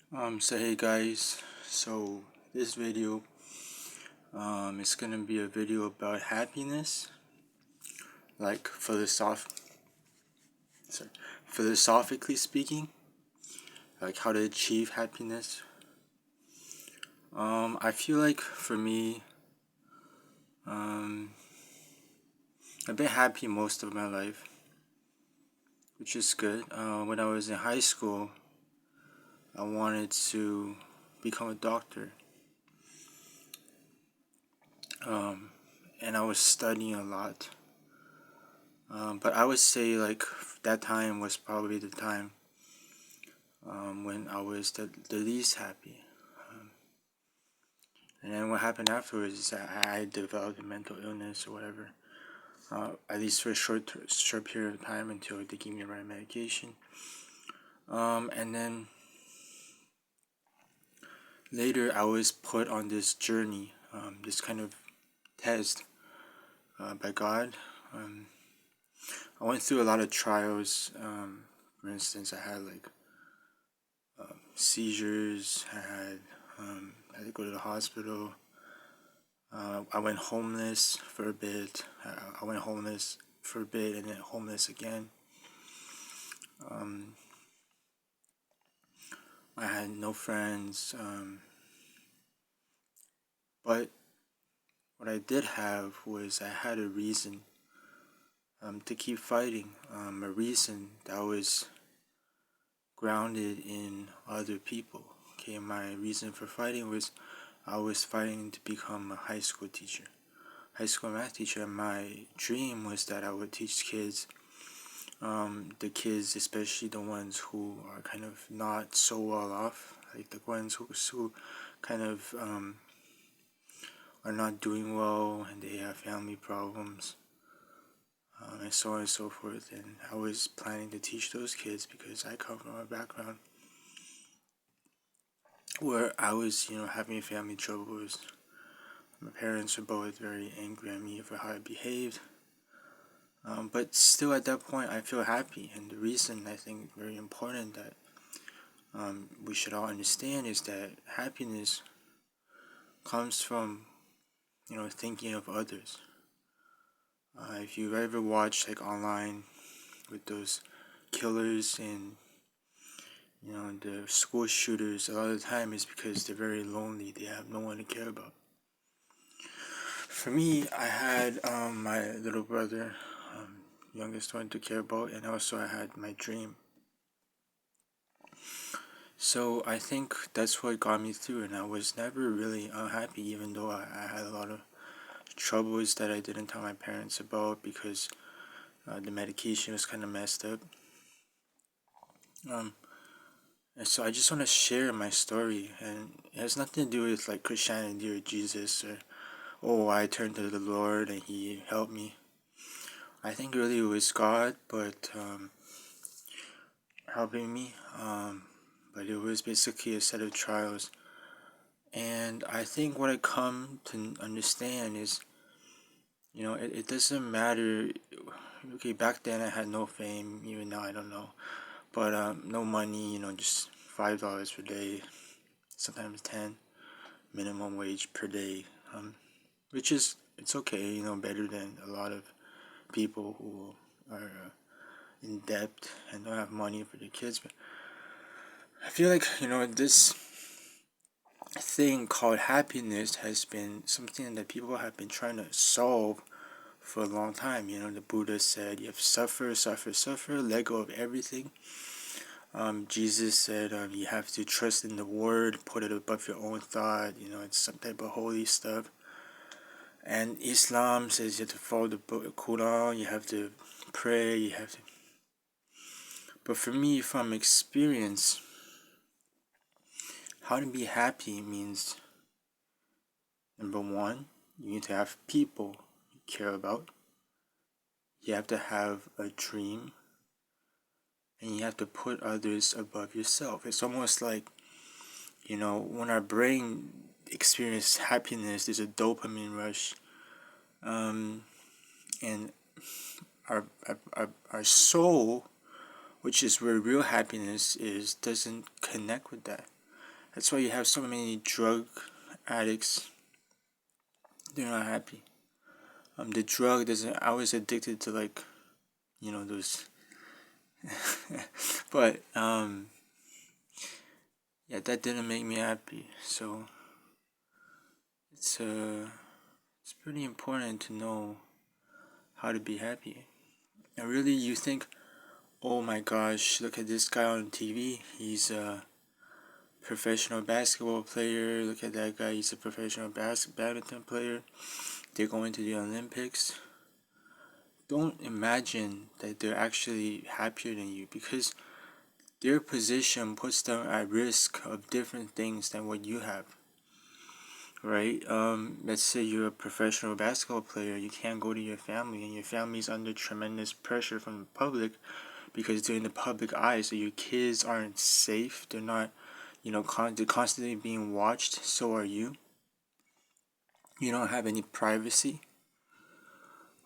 So hey guys, so this video is gonna be a video about happiness, like philosophically speaking, like how to achieve happiness. I feel like for me, um, I've been happy most of my life, which is good. When I was in high school, I wanted to become a doctor, um, and I was studying a lot. But I would say like that time was probably the time when I was the least happy. Um, and then what happened afterwards is that I developed a mental illness or whatever, at least for a short period of time until they gave me the right medication. And then later I was put on this journey, this kind of test by God. Um, I went through a lot of trials. For instance, I had like seizures. I had to go to the hospital. I went homeless for a bit. I went homeless for a bit and then homeless again. Um, I had no friends. But what I did have was I had a reason to keep fighting. A reason that was grounded in other people. Okay, my reason for fighting was I was fighting to become a high school teacher, high school math teacher. And my dream was that I would teach kids, the kids, especially the ones who are kind of not so well off, like the ones who kind of are not doing well and they have family problems, and so on and so forth. And I was planning to teach those kids because I come from a background where I was, having family troubles. My parents were both very angry at me for how I behaved. But still, at that point, I feel happy. And the reason I think very important that we should all understand is that happiness comes from, thinking of others. If you've ever watched like online with those killers and the school shooters, a lot of the time is because they're very lonely. They have no one to care about. For me, I had my little brother, youngest one to care about, and also I had my dream. So I think that's what got me through, and I was never really unhappy, even though I had a lot of troubles that I didn't tell my parents about because the medication was kind of messed up. Um, and so I just want to share my story, and it has nothing to do with like Christianity or Jesus or I turned to the Lord and He helped me. I think really it was God, but helping me. But it was basically a set of trials. And I think what I come to understand is, it doesn't matter. Okay, back then I had no fame, even now I don't know. But no money, just $5 per day, sometimes 10 minimum wage per day. Which is, it's okay, better than a lot of people who are in debt and don't have money for their kids. But I feel like, this thing called happiness has been something that people have been trying to solve for a long time. The Buddha said you have to suffer, suffer, suffer, let go of everything. Jesus said you have to trust in the word, put it above your own thought. It's some type of holy stuff. And Islam says you have to follow the Quran, you have to pray, you have to. But for me, from experience, how to be happy means number one, you need to have people you care about. You have to have a dream. And you have to put others above yourself. It's almost like, when our brain experiences happiness, there's a dopamine rush. And our soul, which is where real happiness is, doesn't connect with that. That's why you have so many drug addicts. They're not happy. The drug doesn't. I was addicted to like those, but yeah, that didn't make me happy. So it's uh it's pretty important to know how to be happy. And really, you think, oh my gosh, look at this guy on TV. He's a professional basketball player. Look at that guy. He's a professional badminton player. They're going to the Olympics. Don't imagine that they're actually happier than you, because their position puts them at risk of different things than what you have, right? Let's say you're a professional basketball player. You can't go to your family, and your family's under tremendous pressure from the public because they're in the public eye. So your kids aren't safe. They're not, they're constantly being watched. So are you. You don't have any privacy.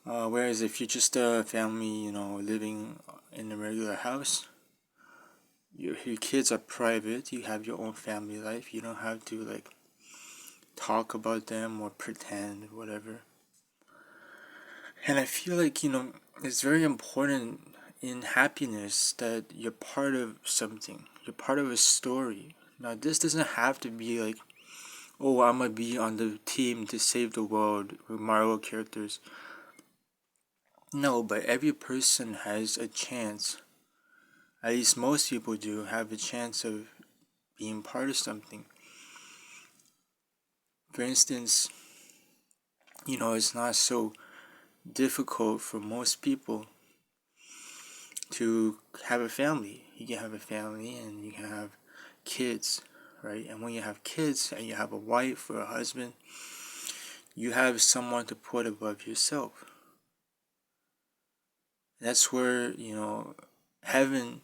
Whereas if you're just a family, living in a regular house, your kids are private. You have your own family life. You don't have to like talk about them or pretend or whatever. And I feel like, it's very important in happiness that you're part of something. You're part of a story. Now, this doesn't have to be like, oh, I'm gonna be on the team to save the world with Marvel characters. No, but every person has a chance. At least most people do have a chance of being part of something. For instance, it's not so difficult for most people to have a family. You can have a family and you can have kids, right? And when you have kids and you have a wife or a husband, you have someone to put above yourself. That's where, heaven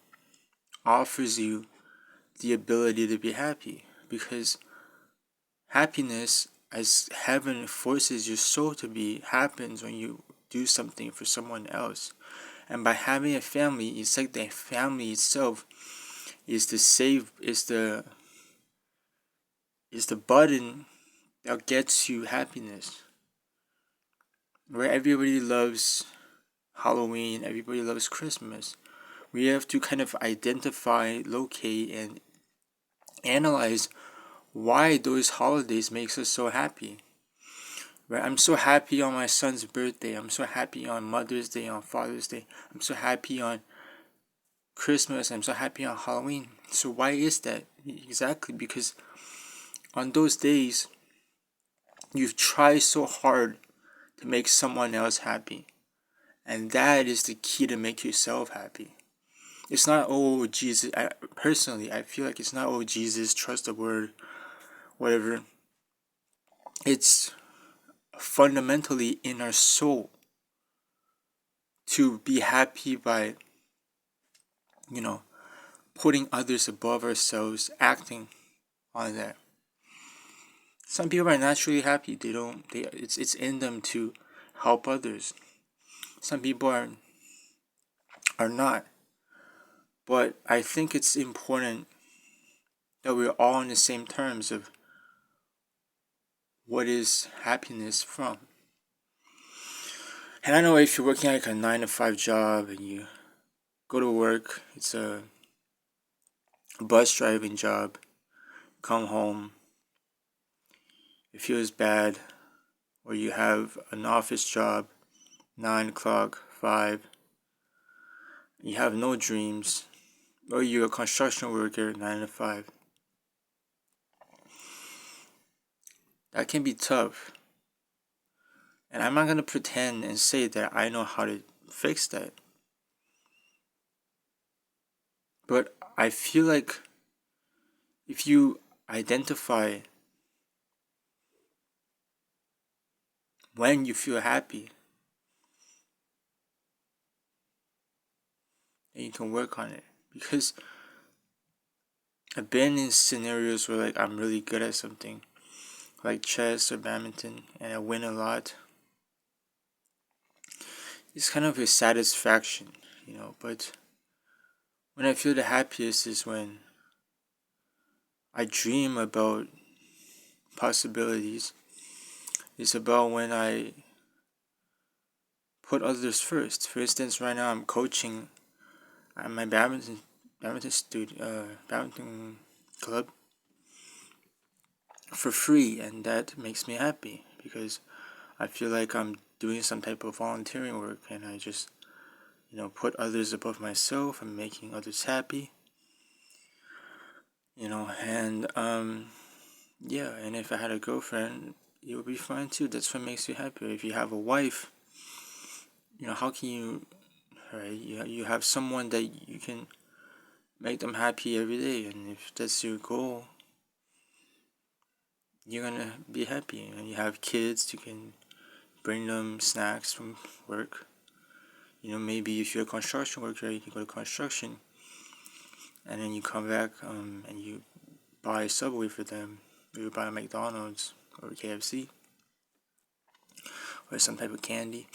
offers you the ability to be happy, because happiness, as heaven forces your soul to be, happens when you do something for someone else. And by having a family, it's like the family itself is the button that gets you happiness. Where everybody loves Halloween, everybody loves Christmas. We have to kind of identify, locate, and analyze why those holidays makes us so happy. Right? I'm so happy on my son's birthday. I'm so happy on Mother's Day, on Father's Day. I'm so happy on Christmas. I'm so happy on Halloween. So why is that? Exactly because on those days you've tried so hard to make someone else happy. And that is the key to make yourself happy. It's not, oh, Jesus. Personally, I feel like it's not, oh, Jesus, trust the word, whatever. It's fundamentally in our soul to be happy by, you know, putting others above ourselves, acting on that. Some people are naturally happy. It's in them to help others. Some people are not. But I think it's important that we're all on the same terms of what is happiness from. And I know if you're working like a 9 to 5 job and you go to work, it's a bus driving job, come home, it feels bad, or you have an office job, 9 o'clock, 5, you have no dreams, or you're a construction worker, 9 to 5. That can be tough. And I'm not going to pretend and say that I know how to fix that. But I feel like if you identify when you feel happy, then you can work on it. Because I've been in scenarios where like I'm really good at something, like chess or badminton, and I win a lot. It's kind of a satisfaction, but when I feel the happiest is when I dream about possibilities. It's about when I put others first. For instance, right now I'm coaching at my badminton club for free, and that makes me happy because I feel like I'm doing some type of volunteering work, and I just put others above myself. I'm making others happy, and yeah. And if I had a girlfriend, it would be fine too. That's what makes you happy. If you have a wife, how can you, right? You have someone that you can make them happy every day, and if that's your goal, you're gonna be happy. And you have kids, you can bring them snacks from work. Maybe if you're a construction worker, you can go to construction, and then you come back and you buy a Subway for them, or you buy a McDonald's or KFC or some type of candy.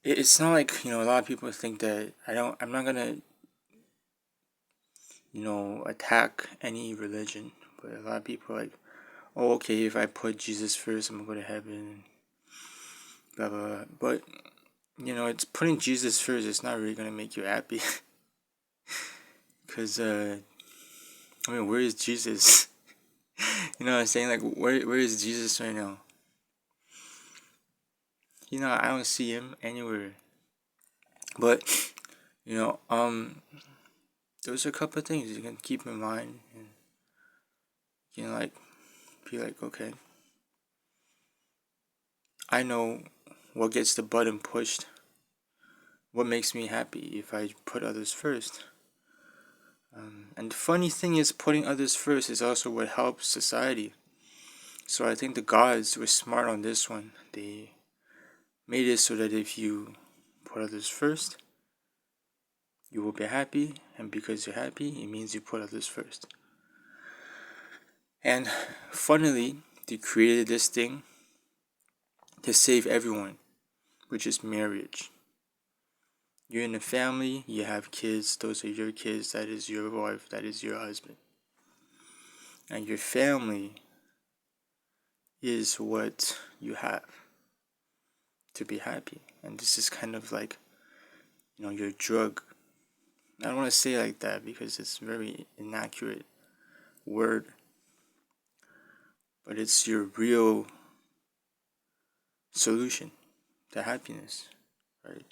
It's not like a lot of people think that I'm not gonna attack any religion, but a lot of people are like, oh, okay, if I put Jesus first, I'm gonna go to heaven, blah blah blah. But it's putting Jesus first. It's not really gonna make you happy, cause I mean, where is Jesus? You know what I'm saying? Like, where is Jesus right now? I don't see him anywhere. But those are a couple of things you can keep in mind, and like be like, okay, I know what gets the button pushed. What makes me happy if I put others first. And the funny thing is, putting others first is also what helps society. So I think the gods were smart on this one. They made it so that if you put others first, you will be happy, and because you're happy, it means you put others first. And funnily, they created this thing to save everyone, which is marriage. You're in a family, you have kids, those are your kids, that is your wife, that is your husband. And your family is what you have to be happy. And this is kind of like, your drug. I don't want to say it like that because it's a very inaccurate word, but it's your real solution to happiness, right?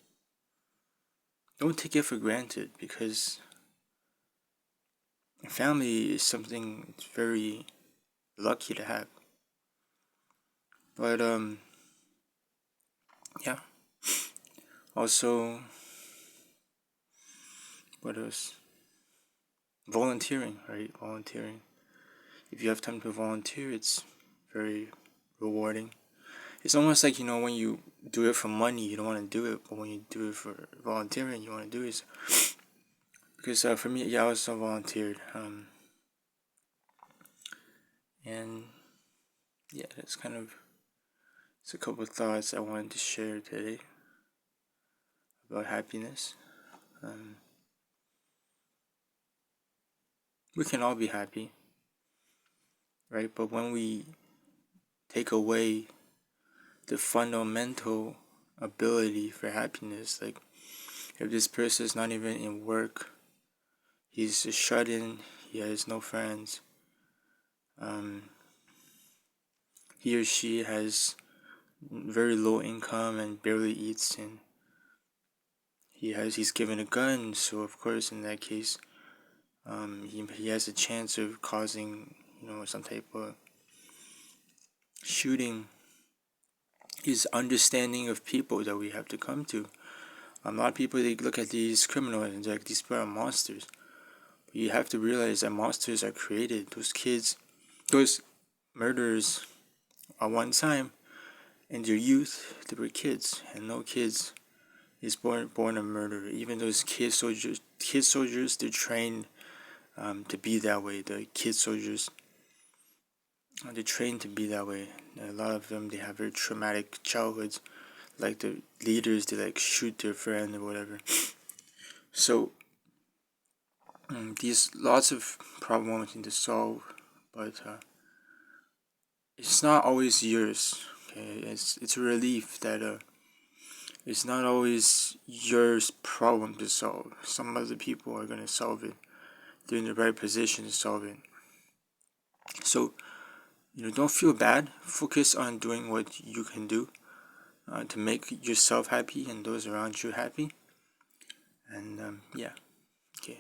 Don't take it for granted because family is something it's very lucky to have. But yeah. Also, what else? Volunteering, right? Volunteering. If you have time to volunteer, it's very rewarding. It's almost like when you do it for money, you don't want to do it, but when you do it for volunteering, you want to do it. Because for me, yeah, I also volunteered, and yeah, that's kind of it's a couple of thoughts I wanted to share today about happiness. Um, we can all be happy, right? But when we take away the fundamental ability for happiness, like if this person is not even in work, he's just shut in, he has no friends, um, he or she has very low income and barely eats, and he's given a gun, so of course in that case, he has a chance of causing some type of shooting. Is understanding of people that we have to come to. A lot of people, they look at these criminals and they're like, these people are monsters. But you have to realize that monsters are created. Those murderers at one time in their youth, they were kids, and no kids is born a murderer. Even those kid soldiers, they're trained to be that way. The kid soldiers, they're trained to be that way. And a lot of them, they have very traumatic childhoods. Like the leaders, they like shoot their friend or whatever. So these lots of problems need to solve, but it's not always yours. Okay, it's a relief that it's not always your problem to solve. Some other people are gonna solve it. They're in the right position to solve it. So don't feel bad. Focus on doing what you can do to make yourself happy and those around you happy. And yeah, okay.